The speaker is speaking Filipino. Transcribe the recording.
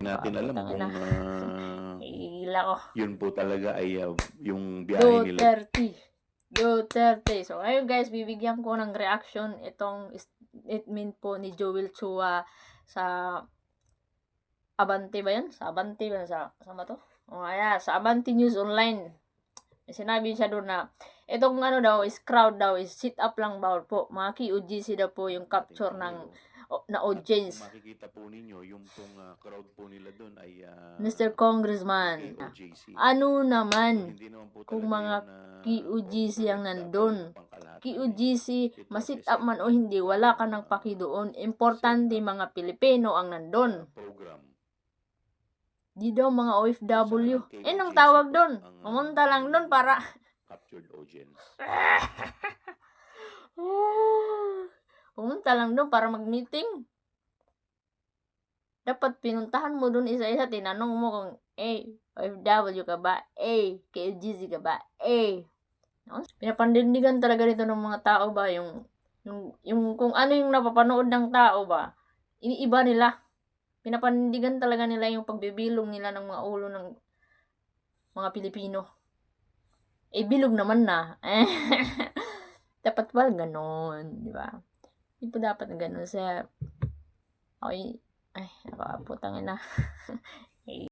natin alam Putang kung ina. Hila ko. yun po talaga ay yung biyahe nila. Duterte. So, ngayon guys, bibigyan ko ng reaction itong statement po ni Joel Chua sa Abante ba yan? Sa Abante ba? Sa ba to? O kaya, sa Abante News Online. May sinabi siya doon na itong ano daw is crowd daw is sit up lang daw po. Mga KOGC daw po yung capture ng na audience. Kung makikita po ninyo, yung pong crowd po nila doon ay Mr. Congressman, KOJC. ano So, naman hindi naman po kung talaga mga yun KOGC ang nandun? pangkalahatan. KOGC, masit up man o hindi, wala ka ng paki doon. Importante mga Pilipino ang nandun. Program. Di daw mga OFW. Nang tawag doon. Pumunta lang doon para Captured audience. pumunta lang doon para mag-meeting. Dapat pinuntahan mo doon isa-isa. Tinanong mo kung OFW ka ba? KOGC ka ba? Pinapandindigan talaga dito ng mga tao ba? Yung kung ano yung napapanood ng tao ba? Iniiba nila. Pinapanindigan talaga nila yung pagbibilong nila ng mga ulo ng mga Pilipino. Bilog naman na. Dapat pala ganon, di ba? Hindi po dapat ganon sa... Okay. Ay, nakaputang ina.